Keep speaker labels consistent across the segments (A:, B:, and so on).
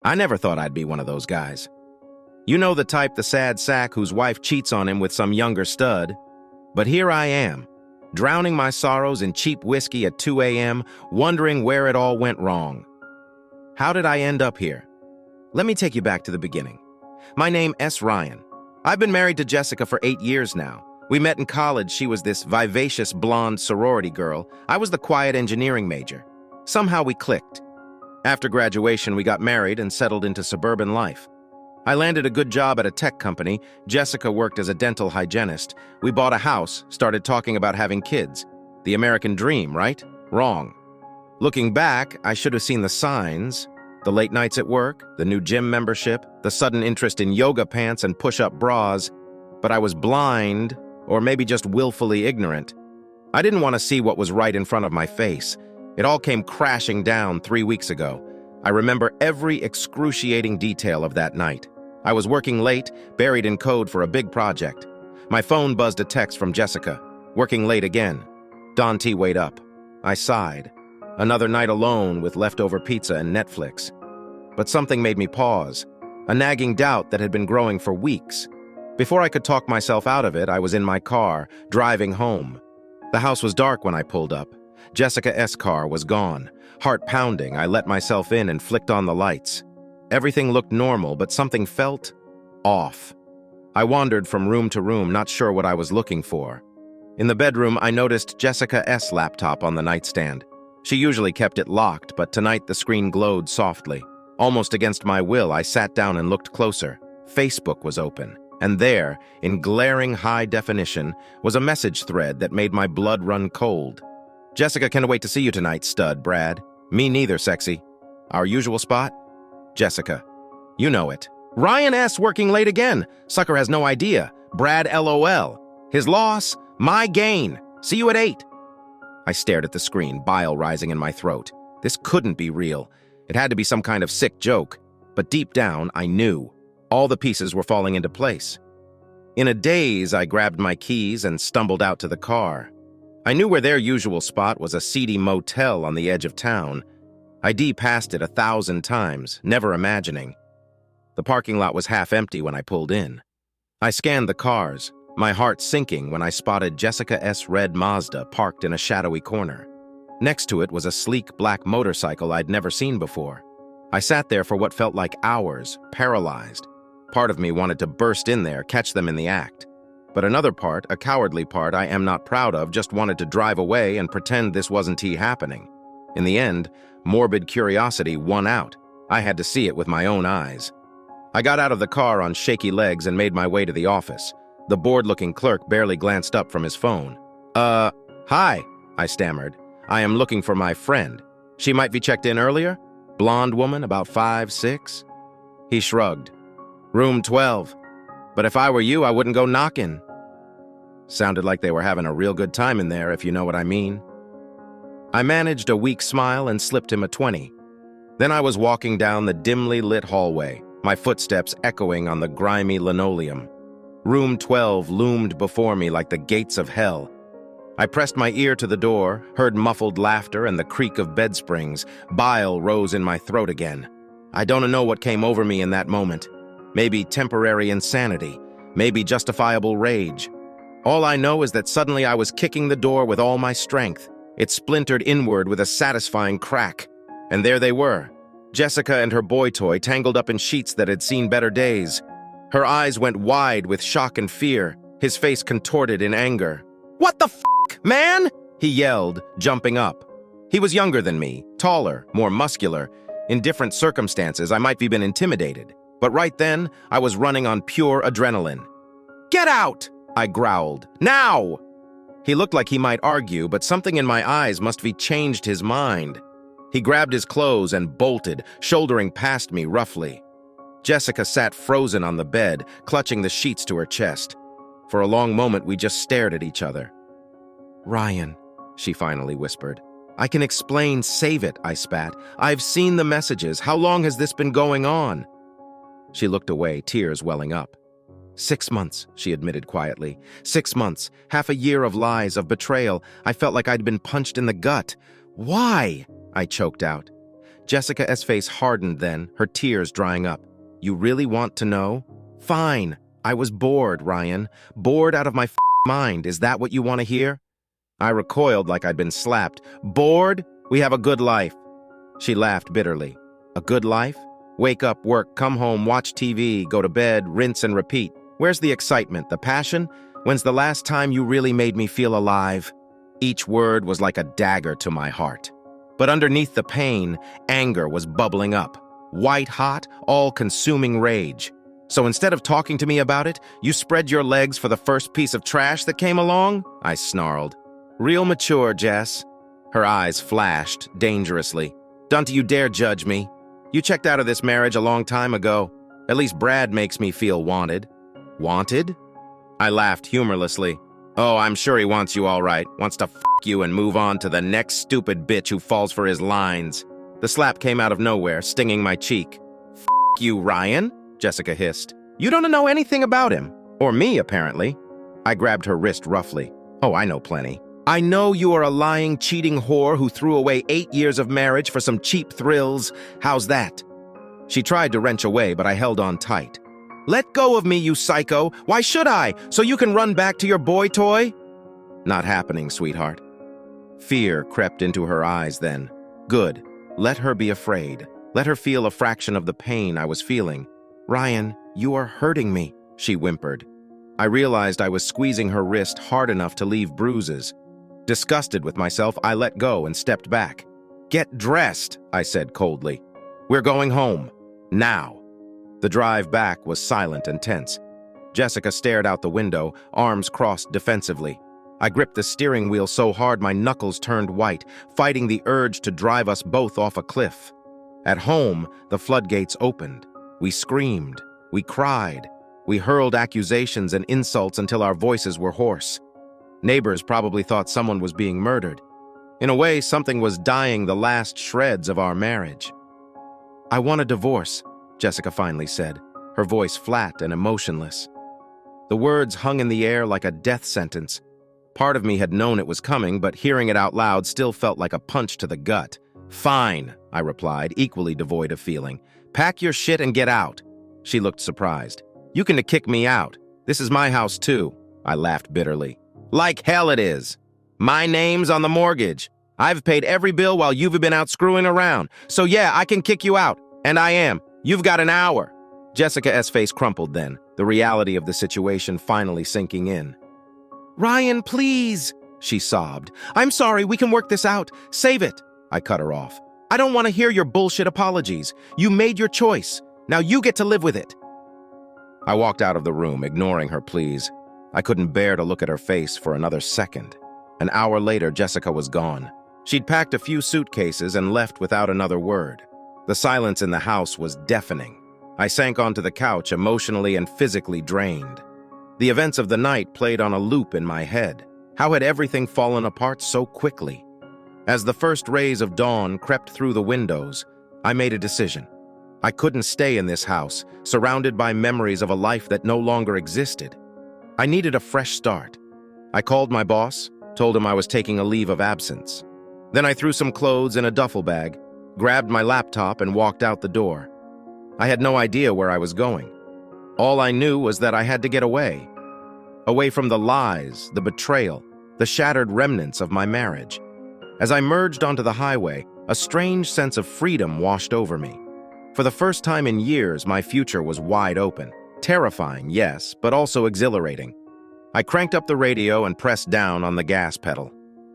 A: I never thought I'd be one of those guys. You know the type, the sad sack whose wife cheats on him with some younger stud. But here I am, drowning my sorrows in cheap whiskey at 2 a.m., wondering where it all went wrong. How did I end up here? Let me take you back to the beginning. My name is Ryan. I've been married to Jessica for 8 years now. We met in college. She was this vivacious blonde sorority girl. I was the quiet engineering major. Somehow we clicked. After graduation, we got married and settled into suburban life. I landed a good job at a tech company. Jessica worked as a dental hygienist. We bought a house, started talking about having kids. The American dream, right? Wrong. Looking back, I should have seen the signs. The late nights at work, the new gym membership, the sudden interest in yoga pants and push-up bras. But I was blind, or maybe just willfully ignorant. I didn't want to see what was right in front of my face. It all came crashing down 3 weeks ago. I remember every excruciating detail of that night. I was working late, buried in code for a big project. My phone buzzed a text from Jessica. Working late again. Don T, wait up. I sighed. Another night alone with leftover pizza and Netflix. But something made me pause. A nagging doubt that had been growing for weeks. Before I could talk myself out of it, I was in my car, driving home. The house was dark when I pulled up. Jessica's car was gone. Heart pounding, I let myself in and flicked on the lights. Everything looked normal, but something felt off. I wandered from room to room, not sure what I was looking for. In the bedroom, I noticed Jessica's laptop on the nightstand. She usually kept it locked, but tonight the screen glowed softly. Almost against my will, I sat down and looked closer. Facebook was open, and there, in glaring high definition, was a message thread that made my blood run cold. Jessica, can't wait to see you tonight, stud, Brad. Me neither, sexy. Our usual spot? Jessica. You know it. Ryan S. working late again. Sucker has no idea. Brad LOL. His loss, my gain. See you at 8. I stared at the screen, bile rising in my throat. This couldn't be real. It had to be some kind of sick joke. But deep down, I knew. All the pieces were falling into place. In a daze, I grabbed my keys and stumbled out to the car. I knew where their usual spot was, a seedy motel on the edge of town. I passed it 1,000 times, never imagining. The parking lot was half empty when I pulled in. I scanned the cars, my heart sinking when I spotted Jessica's red Mazda parked in a shadowy corner. Next to it was a sleek black motorcycle I'd never seen before. I sat there for what felt like hours, paralyzed. Part of me wanted to burst in there, catch them in the act. But another part, a cowardly part I am not proud of, just wanted to drive away and pretend this wasn't happening. In the end, morbid curiosity won out. I had to see it with my own eyes. I got out of the car on shaky legs and made my way to the office. The bored-looking clerk barely glanced up from his phone. Hi, I stammered. I am looking for my friend. She might be checked in earlier? Blonde woman, about 5'6". He shrugged. Room 12. But if I were you, I wouldn't go knocking. Sounded like they were having a real good time in there, if you know what I mean. I managed a weak smile and slipped him a 20. Then I was walking down the dimly lit hallway, my footsteps echoing on the grimy linoleum. Room 12 loomed before me like the gates of hell. I pressed my ear to the door, heard muffled laughter and the creak of bed springs. Bile rose in my throat again. I don't know what came over me in that moment. Maybe temporary insanity, maybe justifiable rage. All I know is that suddenly I was kicking the door with all my strength. It splintered inward with a satisfying crack. And there they were, Jessica and her boy toy tangled up in sheets that had seen better days. Her eyes went wide with shock and fear, his face contorted in anger. What the f***, man? He yelled, jumping up. He was younger than me, taller, more muscular. In different circumstances, I might have been intimidated. But right then, I was running on pure adrenaline. Get out! I growled. Now! He looked like he might argue, but something in my eyes must have changed his mind. He grabbed his clothes and bolted, shouldering past me roughly. Jessica sat frozen on the bed, clutching the sheets to her chest. For a long moment, we just stared at each other. Ryan, she finally whispered. I can explain, save it, I spat. I've seen the messages. How long has this been going on? She looked away, tears welling up. 6 months, she admitted quietly. 6 months, half a year of lies, of betrayal. I felt like I'd been punched in the gut. Why? I choked out. Jessica's face hardened then, her tears drying up. You really want to know? Fine. I was bored, Ryan. Bored out of my mind. Is that what you want to hear? I recoiled like I'd been slapped. Bored? We have a good life. She laughed bitterly. A good life? Wake up, work, come home, watch TV, go to bed, rinse and repeat. Where's the excitement, the passion? When's the last time you really made me feel alive? Each word was like a dagger to my heart. But underneath the pain, anger was bubbling up. White-hot, all-consuming rage. So instead of talking to me about it, you spread your legs for the first piece of trash that came along? I snarled. Real mature, Jess. Her eyes flashed, dangerously. Don't you dare judge me. You checked out of this marriage a long time ago. At least Brad makes me feel wanted. Wanted? I laughed humorlessly. Oh, I'm sure he wants you all right. Wants to f*** you and move on to the next stupid bitch who falls for his lines. The slap came out of nowhere, stinging my cheek. F*** you, Ryan, Jessica hissed. You don't know anything about him. Or me, apparently. I grabbed her wrist roughly. Oh, I know plenty. I know you are a lying, cheating whore who threw away 8 years of marriage for some cheap thrills. How's that? She tried to wrench away, but I held on tight. Let go of me, you psycho. Why should I? So you can run back to your boy toy? Not happening, sweetheart. Fear crept into her eyes then. Good. Let her be afraid. Let her feel a fraction of the pain I was feeling. Ryan, you are hurting me, she whimpered. I realized I was squeezing her wrist hard enough to leave bruises. Disgusted with myself, I let go and stepped back. Get dressed, I said coldly. We're going home. Now. The drive back was silent and tense. Jessica stared out the window, arms crossed defensively. I gripped the steering wheel so hard my knuckles turned white, fighting the urge to drive us both off a cliff. At home, the floodgates opened. We screamed. We cried. We hurled accusations and insults until our voices were hoarse. Neighbors probably thought someone was being murdered. In a way, something was dying the last shreds of our marriage. I want a divorce, Jessica finally said, her voice flat and emotionless. The words hung in the air like a death sentence. Part of me had known it was coming, but hearing it out loud still felt like a punch to the gut. Fine, I replied, equally devoid of feeling. Pack your shit and get out. She looked surprised. You can kick me out. This is my house too. I laughed bitterly. Like hell it is. My name's on the mortgage. I've paid every bill while you've been out screwing around. So yeah, I can kick you out. And I am. You've got an hour. Jessica's face crumpled then, the reality of the situation finally sinking in. Ryan, please, she sobbed. I'm sorry, we can work this out. Save it. I cut her off. I don't want to hear your bullshit apologies. You made your choice. Now you get to live with it. I walked out of the room, ignoring her pleas. I couldn't bear to look at her face for another second. An hour later, Jessica was gone. She'd packed a few suitcases and left without another word. The silence in the house was deafening. I sank onto the couch, emotionally and physically drained. The events of the night played on a loop in my head. How had everything fallen apart so quickly? As the first rays of dawn crept through the windows, I made a decision. I couldn't stay in this house, surrounded by memories of a life that no longer existed. I needed a fresh start. I called my boss, told him I was taking a leave of absence. Then I threw some clothes in a duffel bag, grabbed my laptop, and walked out the door. I had no idea where I was going. All I knew was that I had to get away. Away from the lies, the betrayal, the shattered remnants of my marriage. As I merged onto the highway, a strange sense of freedom washed over me. For the first time in years, my future was wide open. Terrifying, yes, but also exhilarating. I cranked up the radio and pressed down on the gas pedal.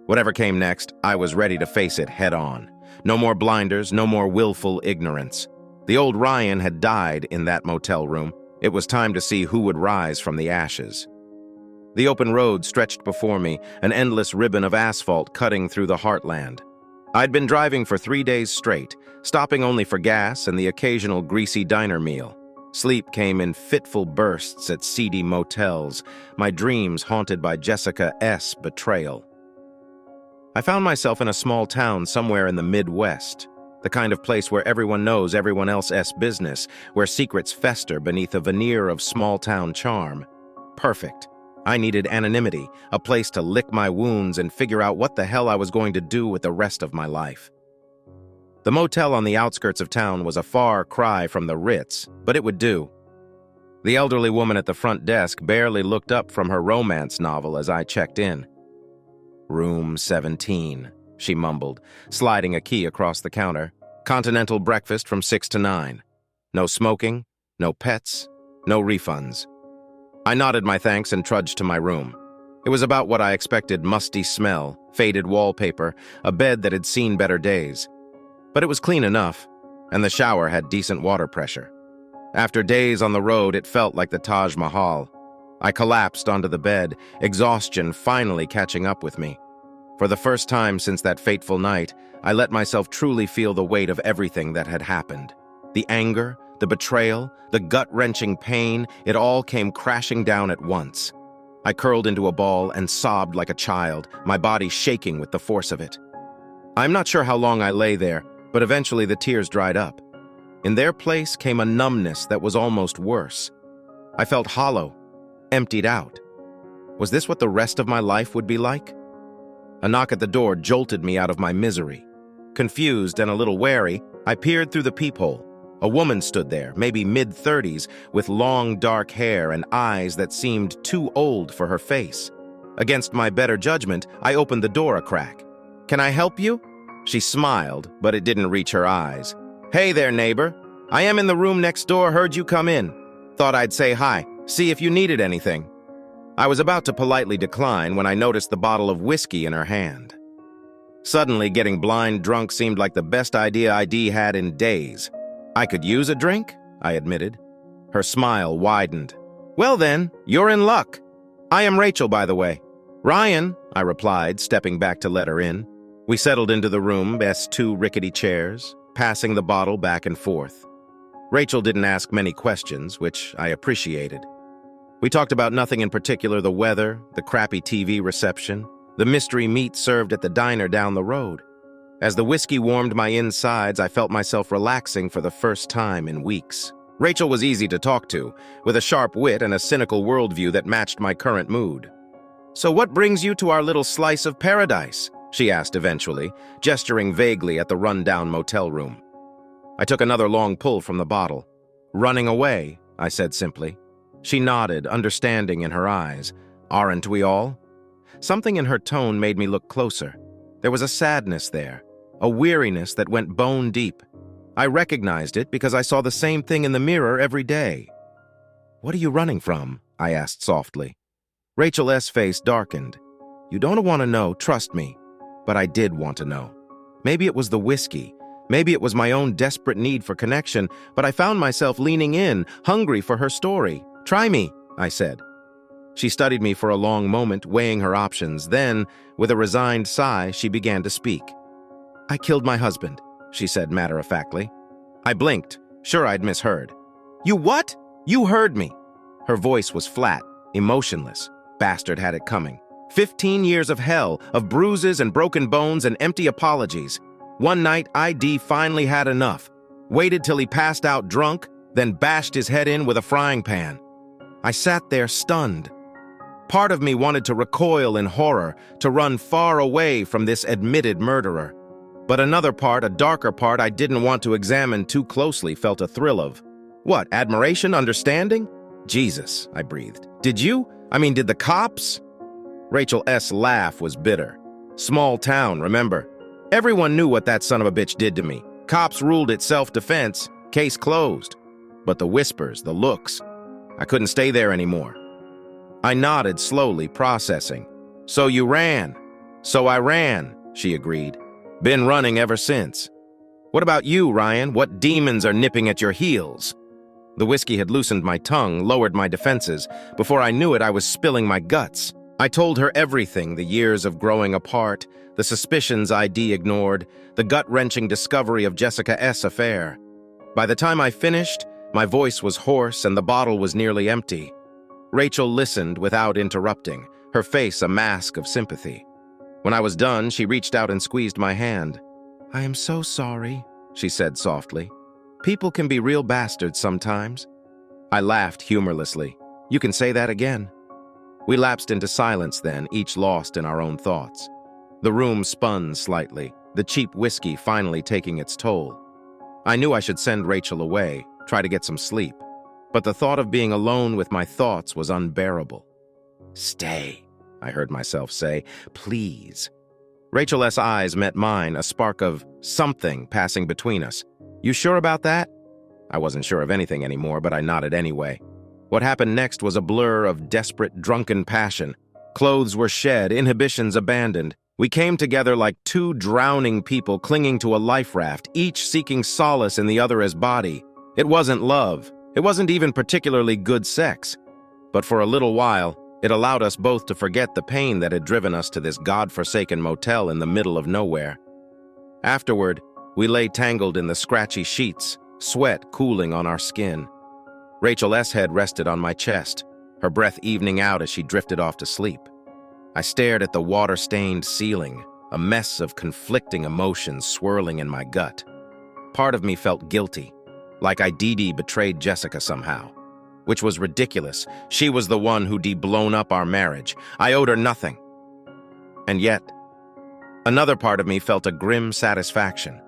A: Whatever came next, I was ready to face it head-on. No more blinders, no more willful ignorance. The old Ryan had died in that motel room. It was time to see who would rise from the ashes. The open road stretched before me, an endless ribbon of asphalt cutting through the heartland. I'd been driving for 3 days straight, stopping only for gas and the occasional greasy diner meal. Sleep came in fitful bursts at seedy motels, my dreams haunted by Jessica's betrayal. I found myself in a small town somewhere in the Midwest, the kind of place where everyone knows everyone else's business, where secrets fester beneath a veneer of small-town charm. Perfect. I needed anonymity, a place to lick my wounds and figure out what the hell I was going to do with the rest of my life. The motel on the outskirts of town was a far cry from the Ritz, but it would do. The elderly woman at the front desk barely looked up from her romance novel as I checked in. "Room 17, she mumbled, sliding a key across the counter. "Continental breakfast from 6 to 9. No smoking, no pets, no refunds." I nodded my thanks and trudged to my room. It was about what I expected: musty smell, faded wallpaper, a bed that had seen better days. But it was clean enough, and the shower had decent water pressure. After days on the road, it felt like the Taj Mahal. I collapsed onto the bed, exhaustion finally catching up with me. For the first time since that fateful night, I let myself truly feel the weight of everything that had happened. The anger, the betrayal, the gut-wrenching pain, it all came crashing down at once. I curled into a ball and sobbed like a child, my body shaking with the force of it. I'm not sure how long I lay there, but eventually the tears dried up. In their place came a numbness that was almost worse. I felt hollow, emptied out. Was this what the rest of my life would be like? A knock at the door jolted me out of my misery. Confused and a little wary, I peered through the peephole. A woman stood there, maybe mid-30s, with long dark hair and eyes that seemed too old for her face. Against my better judgment, I opened the door a crack. "Can I help you?" She smiled, but it didn't reach her eyes. "Hey there, neighbor. I am in the room next door, heard you come in. Thought I'd say hi, see if you needed anything." I was about to politely decline when I noticed the bottle of whiskey in her hand. Suddenly, getting blind drunk seemed like the best idea I'd had in days. "I could use a drink," I admitted. Her smile widened. "Well then, you're in luck. I am Rachel, by the way." "Ryan," I replied, stepping back to let her in. We settled into the room past two rickety chairs, passing the bottle back and forth. Rachel didn't ask many questions, which I appreciated. We talked about nothing in particular: the weather, the crappy TV reception, the mystery meat served at the diner down the road. As the whiskey warmed my insides, I felt myself relaxing for the first time in weeks. Rachel was easy to talk to, with a sharp wit and a cynical worldview that matched my current mood. "So what brings you to our little slice of paradise?" she asked eventually, gesturing vaguely at the run-down motel room. I took another long pull from the bottle. "Running away," I said simply. She nodded, understanding in her eyes. "Aren't we all?" Something in her tone made me look closer. There was a sadness there, a weariness that went bone deep. I recognized it because I saw the same thing in the mirror every day. "What are you running from?" I asked softly. Rachel's face darkened. "You don't want to know, trust me." But I did want to know. Maybe it was the whiskey. Maybe it was my own desperate need for connection, but I found myself leaning in, hungry for her story. "Try me," I said. She studied me for a long moment, weighing her options. Then, with a resigned sigh, she began to speak. "I killed my husband," she said matter-of-factly. I blinked, sure I'd misheard. "You what?" "You heard me." Her voice was flat, emotionless. Bastard had it coming. 15 years of hell, of bruises and broken bones and empty apologies. One night, ID finally had enough. Waited till he passed out drunk, then bashed his head in with a frying pan. I sat there stunned. Part of me wanted to recoil in horror, to run far away from this admitted murderer. But another part, a darker part I didn't want to examine too closely, felt a thrill of. What, admiration, understanding? Jesus, I breathed. Did the cops? Rachel's laugh was bitter. Small town, remember? Everyone knew what that son of a bitch did to me. Cops ruled it self-defense, case closed. But the whispers, the looks, I couldn't stay there anymore. I nodded slowly, processing. "So you ran?" "So I ran," she agreed. "Been running ever since." "What about you, Ryan? What demons are nipping at your heels?" The whiskey had loosened my tongue, lowered my defenses. Before I knew it, I was spilling my guts. I told her everything: the years of growing apart, the suspicions ID ignored, the gut-wrenching discovery of Jessica's affair. By the time I finished, my voice was hoarse and the bottle was nearly empty. Rachel listened without interrupting, her face a mask of sympathy. When I was done, she reached out and squeezed my hand. "I am so sorry," she said softly. "People can be real bastards sometimes." I laughed humorlessly. "You can say that again." We lapsed into silence then, each lost in our own thoughts. The room spun slightly. the cheap whiskey finally taking its toll. I knew I should send Rachel away, try to get some sleep, but the thought of being alone with my thoughts was unbearable. "Stay," I heard myself say. "Please." Rachel's eyes met mine, a spark of something passing between us. "You sure about that?" I wasn't sure of anything anymore, but I nodded anyway. What happened next was a blur of desperate, drunken passion. Clothes were shed, inhibitions abandoned. We came together like two drowning people clinging to a life raft, each seeking solace in the other's body. It wasn't love. It wasn't even particularly good sex. But for a little while, it allowed us both to forget the pain that had driven us to this godforsaken motel in the middle of nowhere. Afterward, we lay tangled in the scratchy sheets, sweat cooling on our skin. Rachel's head rested on my chest, her breath evening out as she drifted off to sleep. I stared at the water-stained ceiling, a mess of conflicting emotions swirling in my gut. Part of me felt guilty, like Dee betrayed Jessica somehow, which was ridiculous. She was the one who'd blown up our marriage. I owed her nothing. And yet, another part of me felt a grim satisfaction.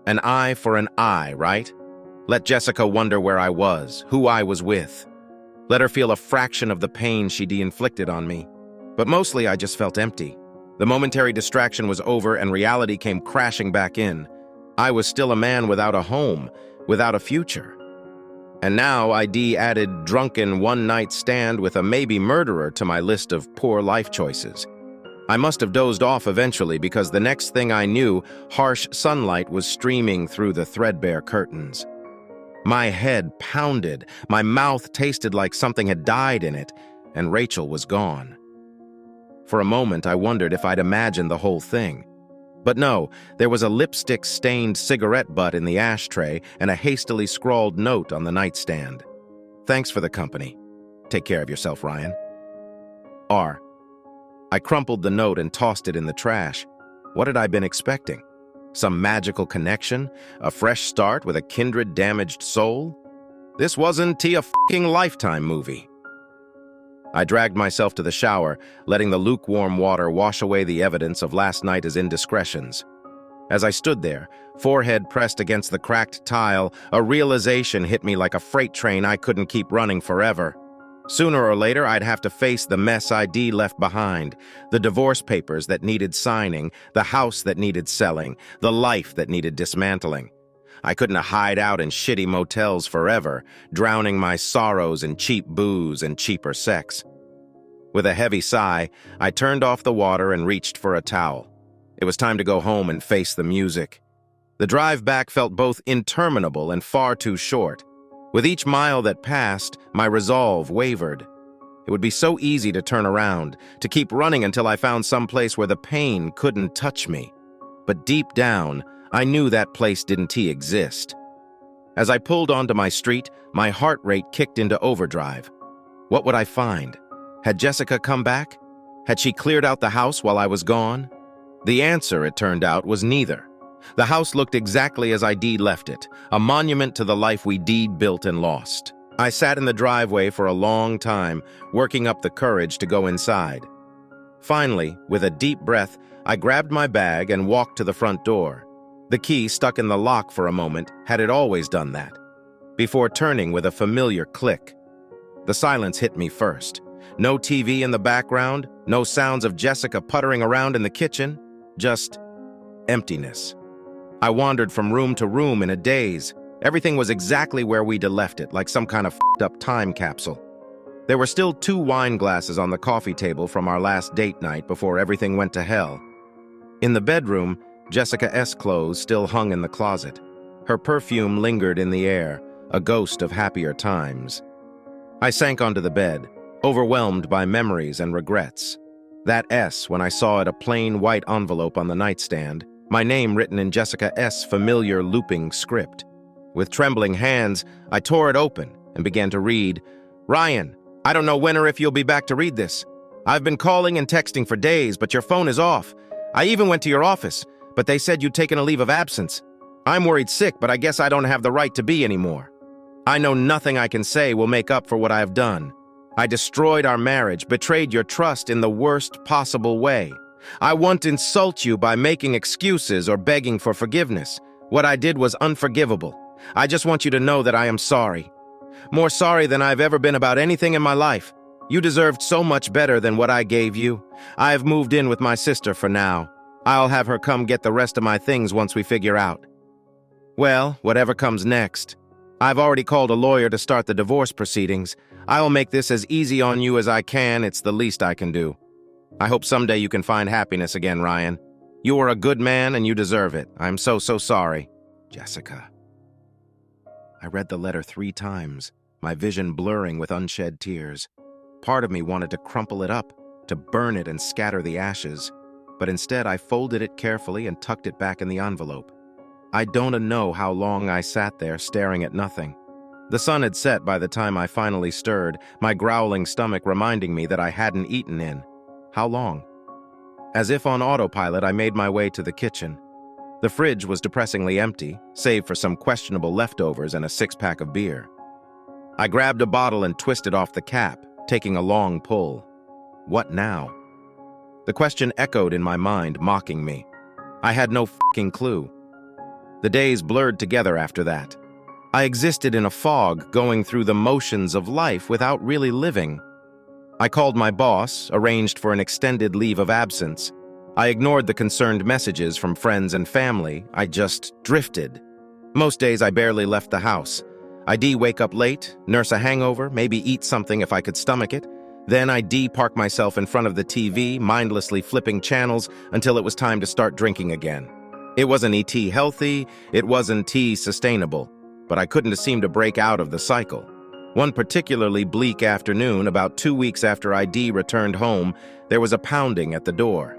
A: An eye for an eye, right? Let Jessica wonder where I was, who I was with. Let her feel a fraction of the pain she'd inflicted on me. But mostly I just felt empty. The momentary distraction was over and reality came crashing back in. I was still a man without a home, without a future. And now added drunken one-night stand with a maybe murderer to my list of poor life choices. I must have dozed off eventually because the next thing I knew, harsh sunlight was streaming through the threadbare curtains. My head pounded, my mouth tasted like something had died in it, and Rachel was gone. For a moment, I wondered if I'd imagined the whole thing. But no, there was a lipstick-stained cigarette butt in the ashtray and a hastily scrawled note on the nightstand. "Thanks for the company. Take care of yourself, Ryan. R." I crumpled the note and tossed it in the trash. What had I been expecting? Some magical connection? A fresh start with a kindred damaged soul? This wasn't a fucking Lifetime movie. I dragged myself to the shower, letting the lukewarm water wash away the evidence of last night's indiscretions. As I stood there, forehead pressed against the cracked tile, a realization hit me like a freight train I couldn't keep running forever. Sooner or later, I'd have to face the mess I'd left behind, the divorce papers that needed signing, the house that needed selling, the life that needed dismantling. I couldn't hide out in shitty motels forever, drowning my sorrows in cheap booze and cheaper sex. With a heavy sigh, I turned off the water and reached for a towel. It was time to go home and face the music. The drive back felt both interminable and far too short. With each mile that passed, my resolve wavered. It would be so easy to turn around, to keep running until I found some place where the pain couldn't touch me. But deep down, I knew that place didn't exist. As I pulled onto my street, my heart rate kicked into overdrive. What would I find? Had Jessica come back? Had she cleared out the house while I was gone? The answer, it turned out, was neither. The house looked exactly as I'd left it, a monument to the life we built and lost. I sat in the driveway for a long time, working up the courage to go inside. Finally, with a deep breath, I grabbed my bag and walked to the front door. The key stuck in the lock for a moment, had it always done that, before turning with a familiar click. The silence hit me first. No TV in the background, no sounds of Jessica puttering around in the kitchen, just emptiness. I wandered from room to room in a daze. Everything was exactly where we'd left it, like some kind of f***ed-up time capsule. There were still 2 wine glasses on the coffee table from our last date night before everything went to hell. In the bedroom, Jessica's clothes still hung in the closet. Her perfume lingered in the air, a ghost of happier times. I sank onto the bed, overwhelmed by memories and regrets. That S when I saw it, a plain white envelope on the nightstand, my name written in Jessica's familiar looping script. With trembling hands, I tore it open and began to read, "Ryan, I don't know when or if you'll be back to read this. I've been calling and texting for days, but your phone is off. I even went to your office, but they said you'd taken a leave of absence. I'm worried sick, but I guess I don't have the right to be anymore. I know nothing I can say will make up for what I have done. I destroyed our marriage, betrayed your trust in the worst possible way. I won't insult you by making excuses or begging for forgiveness. What I did was unforgivable. I just want you to know that I am sorry. More sorry than I've ever been about anything in my life. You deserved so much better than what I gave you. I have moved in with my sister for now. I'll have her come get the rest of my things once we figure out. Well, whatever comes next. I've already called a lawyer to start the divorce proceedings. I will make this as easy on you as I can. It's the least I can do. I hope someday you can find happiness again, Ryan. You are a good man and you deserve it. I'm so sorry. Jessica. I read the letter 3 times, my vision blurring with unshed tears. Part of me wanted to crumple it up, to burn it and scatter the ashes, but instead I folded it carefully and tucked it back in the envelope. I don't know how long I sat there staring at nothing. The sun had set by the time I finally stirred, my growling stomach reminding me that I hadn't eaten in. How long? As if on autopilot, I made my way to the kitchen. The fridge was depressingly empty, save for some questionable leftovers and a 6-pack of beer. I grabbed a bottle and twisted off the cap, taking a long pull. What now? The question echoed in my mind, mocking me. I had no fucking clue. The days blurred together after that. I existed in a fog, going through the motions of life without really living. I called my boss, arranged for an extended leave of absence. I ignored the concerned messages from friends and family. I just drifted. Most days I barely left the house. I'd wake up late, nurse a hangover, maybe eat something if I could stomach it. Then I'd park myself in front of the TV, mindlessly flipping channels until it was time to start drinking again. It wasn't ET healthy, it wasn't sustainable, but I couldn't seem to break out of the cycle. One particularly bleak afternoon, about 2 weeks after ID returned home, there was a pounding at the door.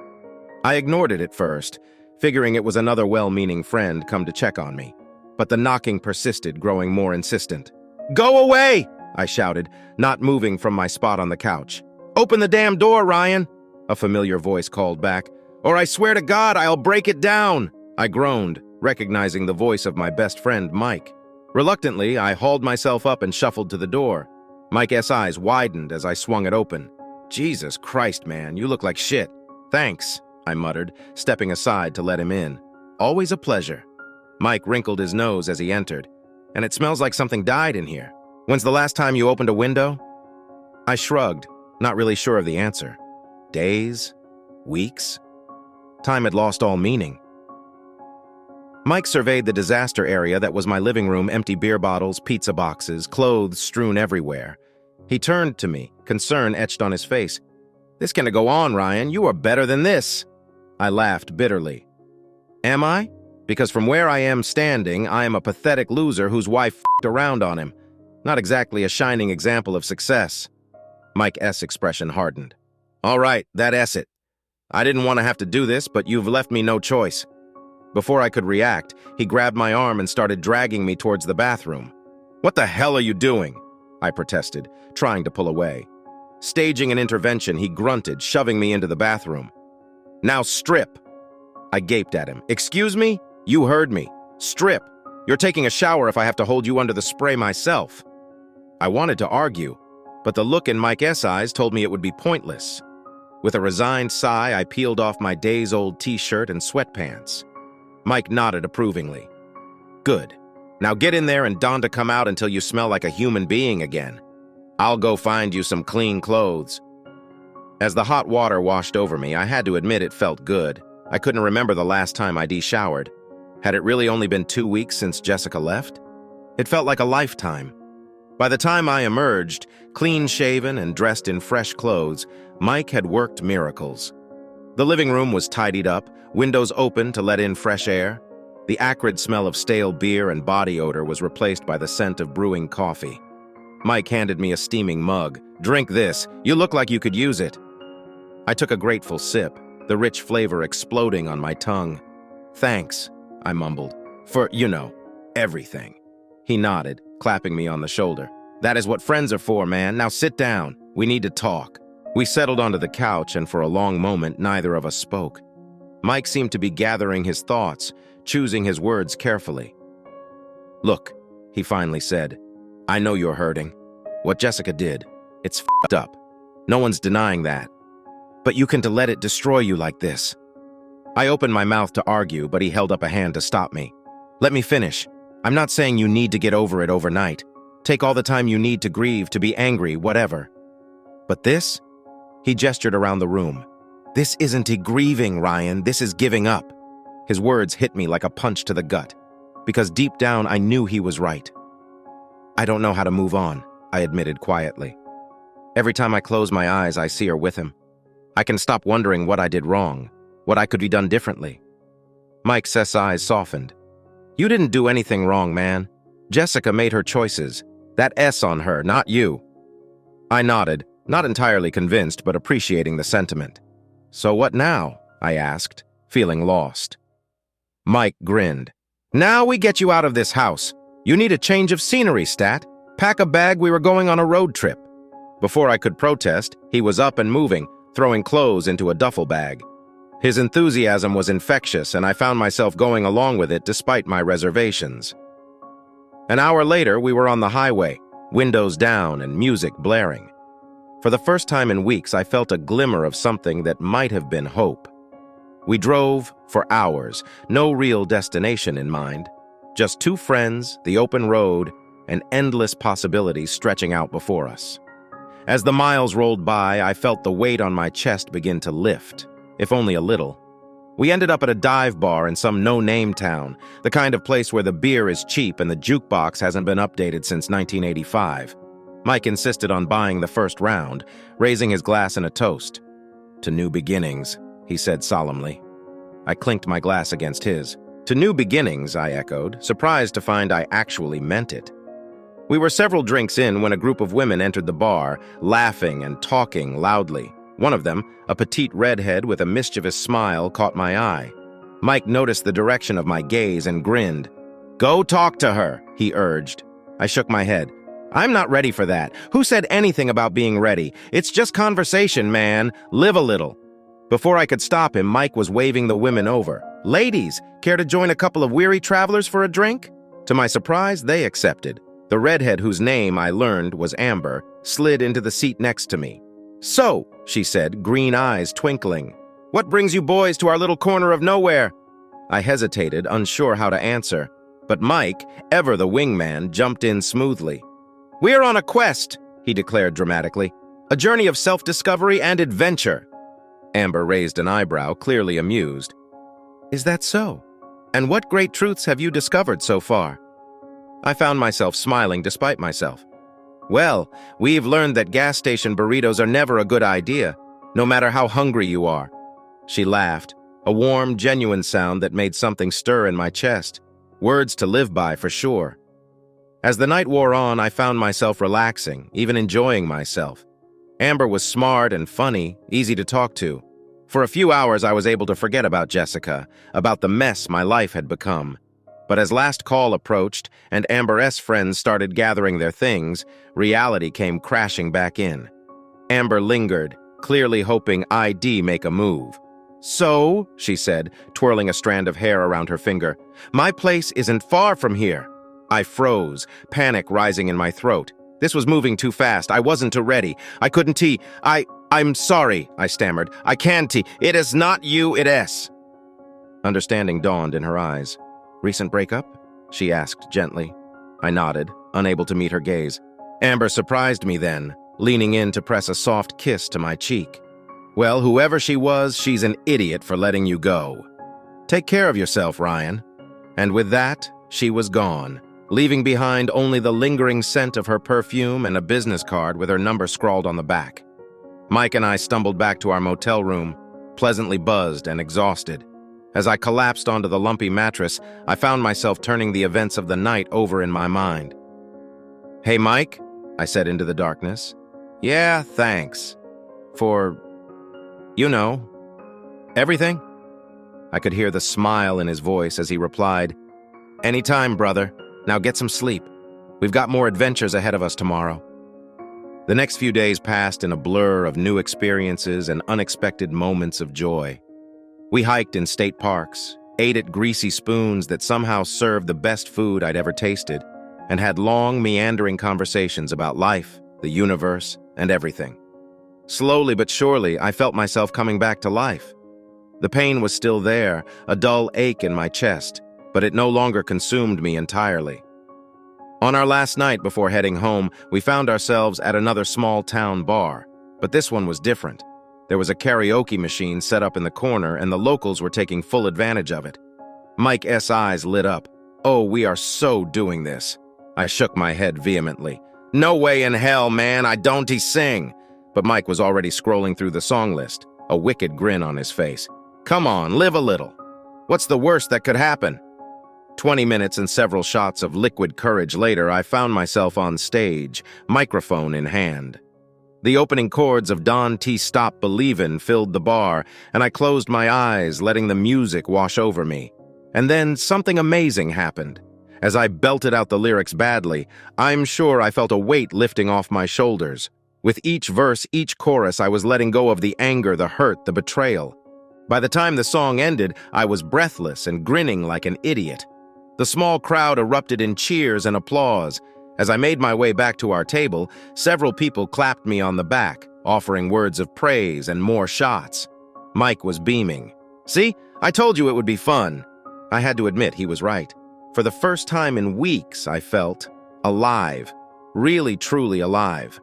A: I ignored it at first, figuring it was another well-meaning friend come to check on me. But the knocking persisted, growing more insistent. "Go away!" I shouted, not moving from my spot on the couch. "Open the damn door, Ryan!" a familiar voice called back. "Or I swear to God, I'll break it down!" I groaned, recognizing the voice of my best friend, Mike. Reluctantly, I hauled myself up and shuffled to the door. Mike's eyes widened as I swung it open. "Jesus Christ, man, you look like shit." "Thanks," I muttered, stepping aside to let him in. "Always a pleasure." Mike wrinkled his nose as he entered. "And it smells like something died in here. When's the last time you opened a window?" I shrugged, not really sure of the answer. Days? Weeks? Time had lost all meaning. Mike surveyed the disaster area that was my living room, empty beer bottles, pizza boxes, clothes strewn everywhere. He turned to me, concern etched on his face. "This can't go on, Ryan. You are better than this." I laughed bitterly. Am I? Because from where I am standing, I am a pathetic loser whose wife f***ed around on him. Not exactly a shining example of success. Mike's expression hardened. "All right, that S it. I didn't want to have to do this, but you've left me no choice." Before I could react, he grabbed my arm and started dragging me towards the bathroom. "What the hell are you doing?" I protested, trying to pull away. Staging an intervention, he grunted, shoving me into the bathroom. "Now strip." I gaped at him. "Excuse me? You heard me. Strip. You're taking a shower if I have to hold you under the spray myself." I wanted to argue, but the look in Mike's eyes told me it would be pointless. With a resigned sigh, I peeled off my days-old t-shirt and sweatpants. Mike nodded approvingly. "Good. Now get in there and don to come out until you smell like a human being again. I'll go find you some clean clothes." As the hot water washed over me, I had to admit it felt good. I couldn't remember the last time I'd showered. Had it really only been 2 weeks since Jessica left? It felt like a lifetime. By the time I emerged, clean-shaven and dressed in fresh clothes, Mike had worked miracles. The living room was tidied up, windows open to let in fresh air. The acrid smell of stale beer and body odor was replaced by the scent of brewing coffee. Mike handed me a steaming mug. "Drink this. You look like you could use it." I took a grateful sip, the rich flavor exploding on my tongue. "Thanks," I mumbled, "for, everything." He nodded, clapping me on the shoulder. "That is what friends are for, man. Now sit down. We need to talk." We settled onto the couch, and for a long moment, neither of us spoke. Mike seemed to be gathering his thoughts, choosing his words carefully. "Look," he finally said, "I know you're hurting. What Jessica did, it's f***ed up. No one's denying that. but you can to let it destroy you like this. I opened my mouth to argue, but he held up a hand to stop me. Let me finish. I'm not saying you need to get over it overnight. Take all the time you need to grieve, to be angry, whatever. But this? He gestured around the room. This isn't a grieving, Ryan. This is giving up. His words hit me like a punch to the gut, because deep down I knew he was right. I don't know how to move on, I admitted quietly. Every time I close my eyes, I see her with him. I can stop wondering what I did wrong, what I could be done differently. Mike's eyes softened. You didn't do anything wrong, man. Jessica made her choices. That S on her, not you. I nodded, not entirely convinced, but appreciating the sentiment. So what now? I asked, feeling lost. Mike grinned. Now we get you out of this house. You need a change of scenery, Stat. Pack a bag, we were going on a road trip. Before I could protest, he was up and moving, throwing clothes into a duffel bag. His enthusiasm was infectious, and I found myself going along with it despite my reservations. An hour later, we were on the highway, windows down and music blaring. For the first time in weeks, I felt a glimmer of something that might have been hope. We drove for hours, no real destination in mind. Just two friends, the open road, and endless possibilities stretching out before us. As the miles rolled by, I felt the weight on my chest begin to lift, if only a little. We ended up at a dive bar in some no-name town, the kind of place where the beer is cheap and the jukebox hasn't been updated since 1985. Mike insisted on buying the first round, raising his glass in a toast. To new beginnings, he said solemnly. I clinked my glass against his. To new beginnings, I echoed, surprised to find I actually meant it. We were several drinks in when a group of women entered the bar, laughing and talking loudly. One of them, a petite redhead with a mischievous smile, caught my eye. Mike noticed the direction of my gaze and grinned. Go talk to her, he urged. I shook my head. I'm not ready for that. Who said anything about being ready? It's just conversation, man. Live a little. Before I could stop him, Mike was waving the women over. Ladies, care to join a couple of weary travelers for a drink? To my surprise, they accepted. The redhead, whose name I learned was Amber, slid into the seat next to me. So, she said, green eyes twinkling, what brings you boys to our little corner of nowhere? I hesitated, unsure how to answer, but Mike, ever the wingman, jumped in smoothly. We're on a quest, he declared dramatically, a journey of self-discovery and adventure. Amber raised an eyebrow, clearly amused. Is that so? And what great truths have you discovered so far? I found myself smiling despite myself. Well, we've learned that gas station burritos are never a good idea, no matter how hungry you are. She laughed, a warm, genuine sound that made something stir in my chest. Words to live by, for sure. As the night wore on, I found myself relaxing, even enjoying myself. Amber was smart and funny, easy to talk to. For a few hours, I was able to forget about Jessica, about the mess my life had become. But as last call approached and Amber's friends started gathering their things, reality came crashing back in. Amber lingered, clearly hoping I'd make a move. So, she said, twirling a strand of hair around her finger, my place isn't far from here. I froze, panic rising in my throat. This was moving too fast. I wasn't ready. I couldn't I'm sorry, I stammered. I can't It is not you, it is. Understanding dawned in her eyes. Recent breakup? She asked gently. I nodded, unable to meet her gaze. Amber surprised me then, leaning in to press a soft kiss to my cheek. Well, whoever she was, she's an idiot for letting you go. Take care of yourself, Ryan. And with that, she was gone, leaving behind only the lingering scent of her perfume and a business card with her number scrawled on the back. Mike and I stumbled back to our motel room, pleasantly buzzed and exhausted. As I collapsed onto the lumpy mattress, I found myself turning the events of the night over in my mind. Hey, Mike, I said into the darkness. Yeah, thanks. For, everything? I could hear the smile in his voice as he replied, Anytime, brother. Now get some sleep. We've got more adventures ahead of us tomorrow. The next few days passed in a blur of new experiences and unexpected moments of joy. We hiked in state parks, ate at greasy spoons that somehow served the best food I'd ever tasted, and had long, meandering conversations about life, the universe, and everything. Slowly but surely, I felt myself coming back to life. The pain was still there, a dull ache in my chest, but it no longer consumed me entirely. On our last night before heading home, we found ourselves at another small-town bar, but this one was different. There was a karaoke machine set up in the corner, and the locals were taking full advantage of it. Mike's eyes lit up. "Oh, we are so doing this." I shook my head vehemently. "No way in hell, man, I don't sing." But Mike was already scrolling through the song list, a wicked grin on his face. "Come on, live a little. What's the worst that could happen?" 20 minutes and several shots of liquid courage later, I found myself on stage, microphone in hand. The opening chords of Don T. Stop Believin' filled the bar, and I closed my eyes, letting the music wash over me. And then something amazing happened. As I belted out the lyrics badly, I'm sure I felt a weight lifting off my shoulders. With each verse, each chorus, I was letting go of the anger, the hurt, the betrayal. By the time the song ended, I was breathless and grinning like an idiot. The small crowd erupted in cheers and applause. As I made my way back to our table, several people clapped me on the back, offering words of praise and more shots. Mike was beaming. "See, I told you it would be fun." I had to admit he was right. For the first time in weeks, I felt alive, really, truly alive.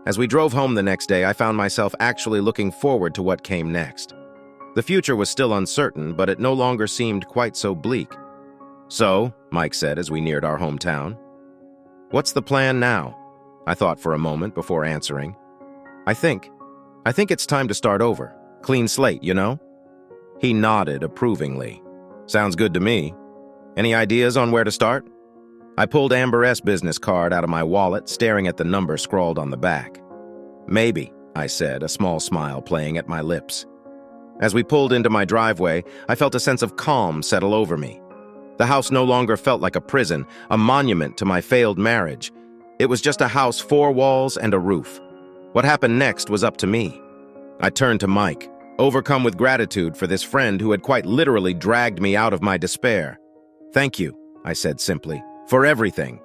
A: As we drove home the next day, I found myself actually looking forward to what came next. The future was still uncertain, but it no longer seemed quite so bleak. "So," Mike said as we neared our hometown, "what's the plan now?" I thought for a moment before answering. I think it's time to start over. Clean slate, you know?" He nodded approvingly. "Sounds good to me. Any ideas on where to start?" I pulled Amber's business card out of my wallet, staring at the number scrawled on the back. "Maybe," I said, a small smile playing at my lips. As we pulled into my driveway, I felt a sense of calm settle over me. The house no longer felt like a prison, a monument to my failed marriage. It was just a house, 4 walls, and a roof. What happened next was up to me. I turned to Mike, overcome with gratitude for this friend who had quite literally dragged me out of my despair. "Thank you," I said simply, "for everything."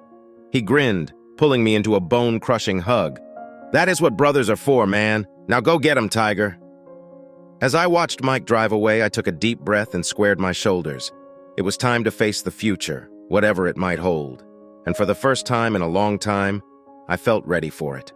A: He grinned, pulling me into a bone-crushing hug. "That is what brothers are for, man. Now go get 'em, Tiger." As I watched Mike drive away, I took a deep breath and squared my shoulders. It was time to face the future, whatever it might hold. And for the first time in a long time, I felt ready for it.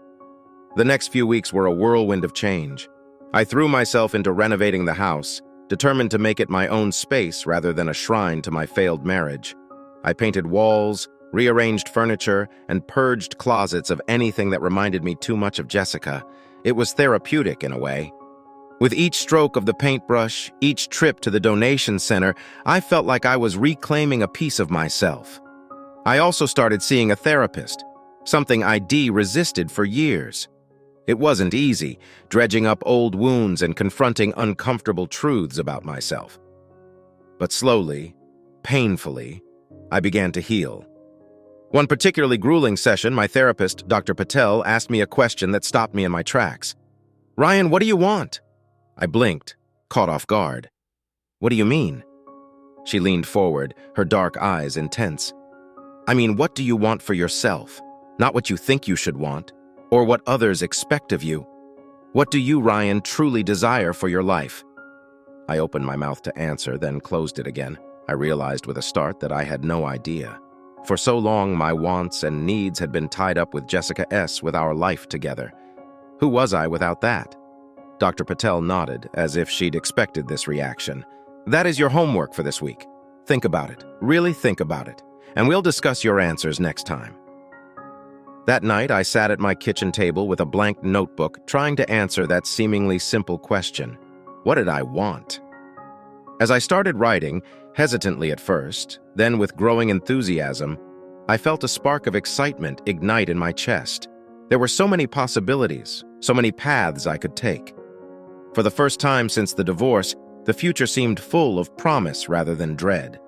A: The next few weeks were a whirlwind of change. I threw myself into renovating the house, determined to make it my own space rather than a shrine to my failed marriage. I painted walls, rearranged furniture, and purged closets of anything that reminded me too much of Jessica. It was therapeutic in a way. With each stroke of the paintbrush, each trip to the donation center, I felt like I was reclaiming a piece of myself. I also started seeing a therapist, something I'd resisted for years. It wasn't easy, dredging up old wounds and confronting uncomfortable truths about myself. But slowly, painfully, I began to heal. One particularly grueling session, my therapist, Dr. Patel, asked me a question that stopped me in my tracks. "Ryan, what do you want?" I blinked, caught off guard. "What do you mean?" She leaned forward, her dark eyes intense. "I mean, what do you want for yourself? Not what you think you should want, or what others expect of you. What do you, Ryan, truly desire for your life?" I opened my mouth to answer, then closed it again. I realized with a start that I had no idea. For so long, my wants and needs had been tied up with Jessica S., with our life together. Who was I without that? Dr. Patel nodded, as if she'd expected this reaction. "That is your homework for this week. Think about it. Really think about it. And we'll discuss your answers next time." That night, I sat at my kitchen table with a blank notebook, trying to answer that seemingly simple question. What did I want? As I started writing, hesitantly at first, then with growing enthusiasm, I felt a spark of excitement ignite in my chest. There were so many possibilities, so many paths I could take. For the first time since the divorce, the future seemed full of promise rather than dread.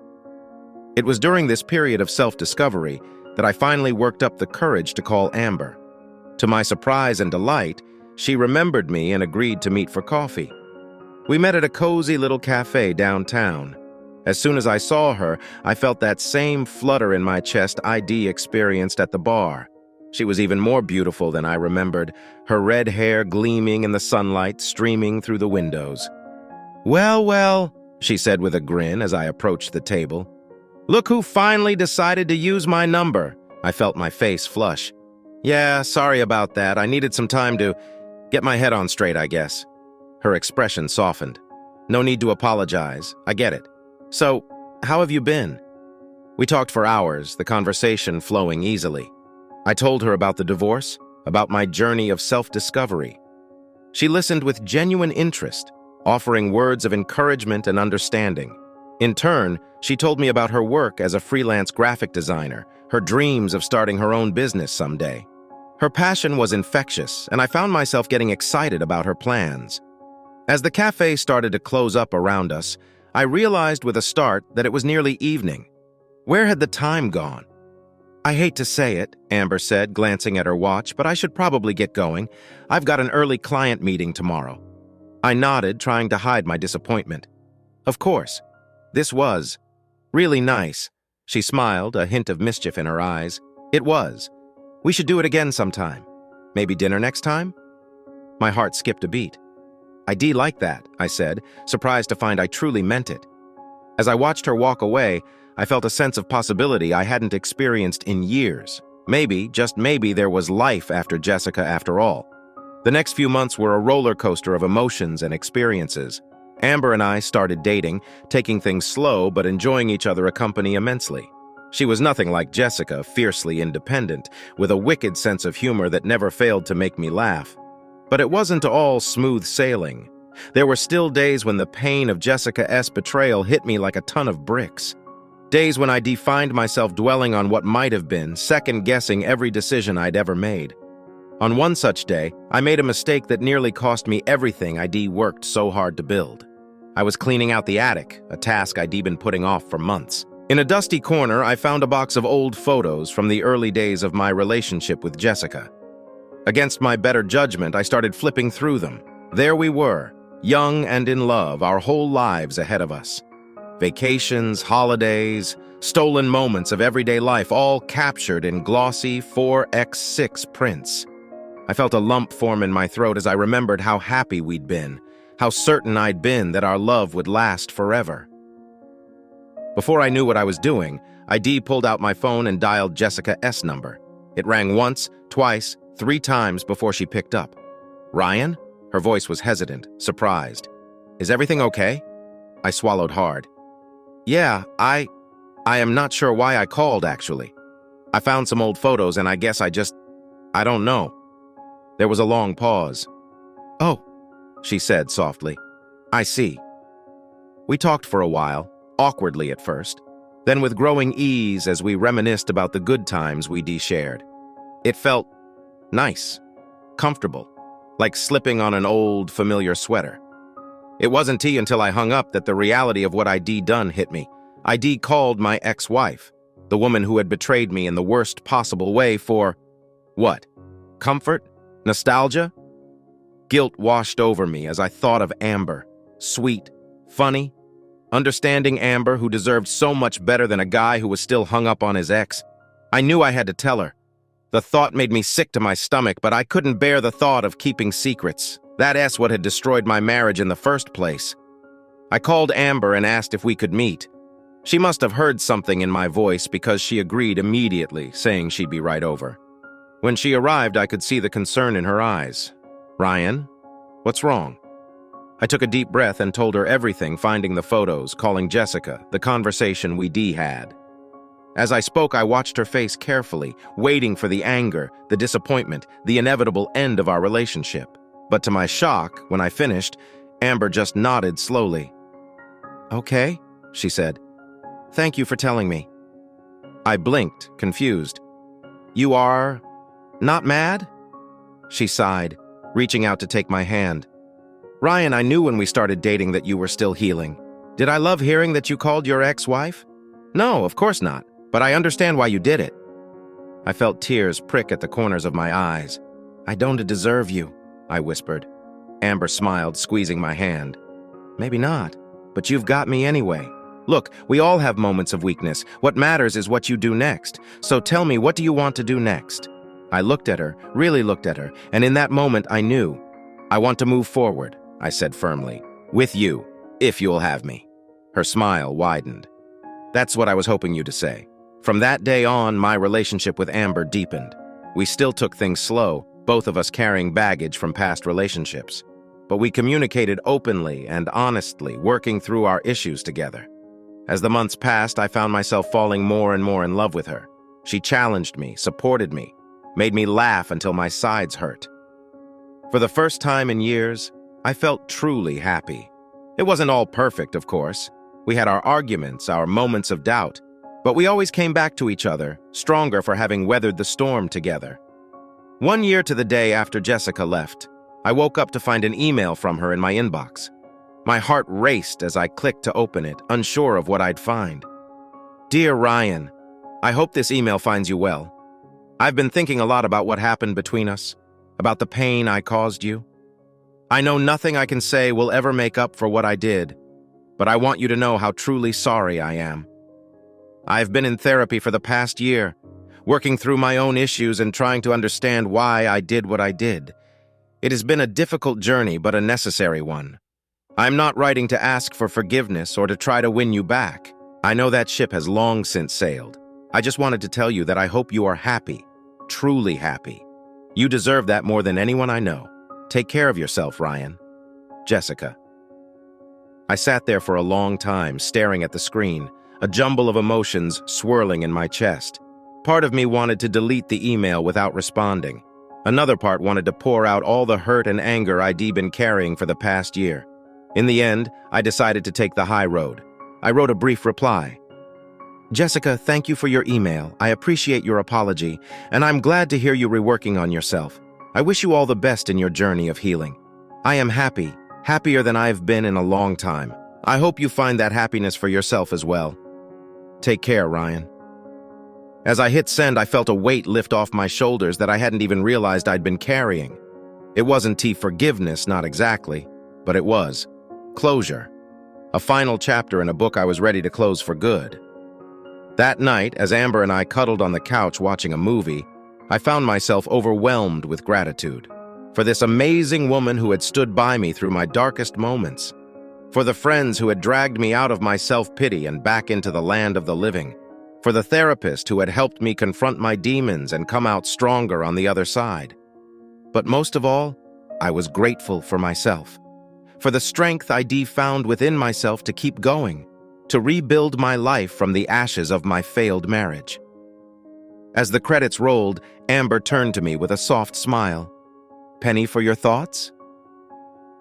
A: It was during this period of self-discovery that I finally worked up the courage to call Amber. To my surprise and delight, she remembered me and agreed to meet for coffee. We met at a cozy little cafe downtown. As soon as I saw her, I felt that same flutter in my chest I'd experienced at the bar. She was even more beautiful than I remembered, her red hair gleaming in the sunlight streaming through the windows. "Well, well," she said with a grin as I approached the table. "Look who finally decided to use my number." I felt my face flush. "Yeah, sorry about that. I needed some time to get my head on straight, I guess." Her expression softened. "No need to apologize. I get it. So, how have you been?" We talked for hours, the conversation flowing easily. I told her about the divorce, about my journey of self-discovery. She listened with genuine interest, offering words of encouragement and understanding. In turn, she told me about her work as a freelance graphic designer, her dreams of starting her own business someday. Her passion was infectious, and I found myself getting excited about her plans. As the cafe started to close up around us, I realized with a start that it was nearly evening. Where had the time gone? "I hate to say it," Amber said, glancing at her watch, "but I should probably get going. I've got an early client meeting tomorrow." I nodded, trying to hide my disappointment. Of course. This was really nice. She smiled, a hint of mischief in her eyes. It was. We should do it again sometime. Maybe dinner next time? My heart skipped a beat. "I do like that," I said, surprised to find I truly meant it. As I watched her walk away, I felt a sense of possibility I hadn't experienced in years. Maybe, just maybe, there was life after Jessica after all. The next few months were a roller coaster of emotions and experiences. Amber and I started dating, taking things slow but enjoying each other's company immensely. She was nothing like Jessica, fiercely independent, with a wicked sense of humor that never failed to make me laugh. But it wasn't all smooth sailing. There were still days when the pain of Jessica's betrayal hit me like a ton of bricks. Days when I defined myself dwelling on what might have been, second-guessing every decision I'd ever made. On one such day, I made a mistake that nearly cost me everything I'd worked so hard to build. I was cleaning out the attic, a task I'd been putting off for months. In a dusty corner, I found a box of old photos from the early days of my relationship with Jessica. Against my better judgment, I started flipping through them. There we were, young and in love, our whole lives ahead of us. Vacations, holidays, stolen moments of everyday life, all captured in glossy 4x6 prints. I felt a lump form in my throat as I remembered how happy we'd been, how certain I'd been that our love would last forever. Before I knew what I was doing, I pulled out my phone and dialed Jessica's number. It rang once, twice, 3 times before she picked up. "Ryan?" Her voice was hesitant, surprised. "Is everything okay?" I swallowed hard. "Yeah, I am not sure why I called, actually. I found some old photos and I guess I don't know." There was a long pause. "Oh," she said softly. "I see." We talked for a while, awkwardly at first, then with growing ease as we reminisced about the good times we'd shared. It felt nice, comfortable, like slipping on an old, familiar sweater. It wasn't until I hung up that the reality of what I'd done hit me. I'd called my ex-wife, the woman who had betrayed me in the worst possible way for, what? Comfort? Nostalgia? Guilt washed over me as I thought of Amber, sweet, funny, understanding Amber who deserved so much better than a guy who was still hung up on his ex. I knew I had to tell her. The thought made me sick to my stomach, but I couldn't bear the thought of keeping secrets. That's what had destroyed my marriage in the first place. I called Amber and asked if we could meet. She must have heard something in my voice because she agreed immediately, saying she'd be right over. When she arrived, I could see the concern in her eyes. "Ryan, what's wrong?" I took a deep breath and told her everything, finding the photos, calling Jessica, the conversation we'd had. As I spoke, I watched her face carefully, waiting for the anger, the disappointment, the inevitable end of our relationship. But to my shock, when I finished, Amber just nodded slowly. "Okay," she said. "Thank you for telling me." I blinked, confused. "You are not mad?" She sighed, reaching out to take my hand. "Ryan, I knew when we started dating that you were still healing. Did I love hearing that you called your ex-wife? No, of course not, but I understand why you did it." I felt tears prick at the corners of my eyes. "I don't deserve you," I whispered. Amber smiled, squeezing my hand. "Maybe not, but you've got me anyway. Look, we all have moments of weakness. What matters is what you do next. So tell me, what do you want to do next?" I looked at her, really looked at her, and in that moment I knew. I want to move forward, I said firmly. With you, if you'll have me. Her smile widened. That's what I was hoping you to say. From that day on, my relationship with Amber deepened. We still took things slow, both of us carrying baggage from past relationships. But we communicated openly and honestly, working through our issues together. As the months passed, I found myself falling more and more in love with her. She challenged me, supported me, made me laugh until my sides hurt. For the first time in years, I felt truly happy. It wasn't all perfect, of course. We had our arguments, our moments of doubt, but we always came back to each other, stronger for having weathered the storm together. 1 year to the day after Jessica left, I woke up to find an email from her in my inbox. My heart raced as I clicked to open it, unsure of what I'd find. Dear Ryan, I hope this email finds you well. I've been thinking a lot about what happened between us, about the pain I caused you. I know nothing I can say will ever make up for what I did, but I want you to know how truly sorry I am. I've been in therapy for the past year, working through my own issues and trying to understand why I did what I did. It has been a difficult journey, but a necessary one. I'm not writing to ask for forgiveness or to try to win you back. I know that ship has long since sailed. I just wanted to tell you that I hope you are happy, truly happy. You deserve that more than anyone I know. Take care of yourself, Ryan. Jessica. I sat there for a long time, staring at the screen, a jumble of emotions swirling in my chest. Part of me wanted to delete the email without responding. Another part wanted to pour out all the hurt and anger I'd been carrying for the past year. In the end, I decided to take the high road. I wrote a brief reply. Jessica, thank you for your email. I appreciate your apology, and I'm glad to hear you reworking on yourself. I wish you all the best in your journey of healing. I am happy, happier than I've been in a long time. I hope you find that happiness for yourself as well. Take care, Ryan. As I hit send, I felt a weight lift off my shoulders that I hadn't even realized I'd been carrying. It wasn't forgiveness, not exactly, but it was. Closure. A final chapter in a book I was ready to close for good. That night, as Amber and I cuddled on the couch watching a movie, I found myself overwhelmed with gratitude for this amazing woman who had stood by me through my darkest moments, for the friends who had dragged me out of my self-pity and back into the land of the living, for the therapist who had helped me confront my demons and come out stronger on the other side. But most of all, I was grateful for myself, for the strength I found within myself to keep going, to rebuild my life from the ashes of my failed marriage. As the credits rolled, Amber turned to me with a soft smile. Penny for your thoughts?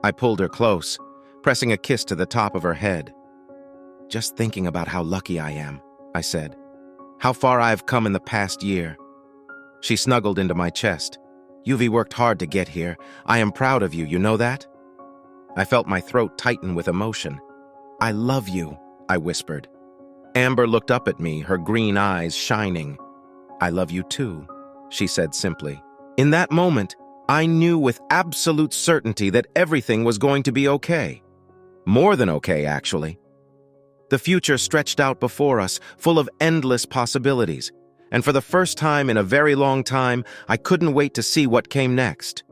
A: I pulled her close, pressing a kiss to the top of her head. Just thinking about how lucky I am, I said. How far I've come in the past year. She snuggled into my chest. You've worked hard to get here. I am proud of you, you know that? I felt my throat tighten with emotion. I love you, I whispered. Amber looked up at me, her green eyes shining. I love you too, she said simply. In that moment, I knew with absolute certainty that everything was going to be okay. More than okay, actually. The future stretched out before us, full of endless possibilities, and for the first time in a very long time, I couldn't wait to see what came next.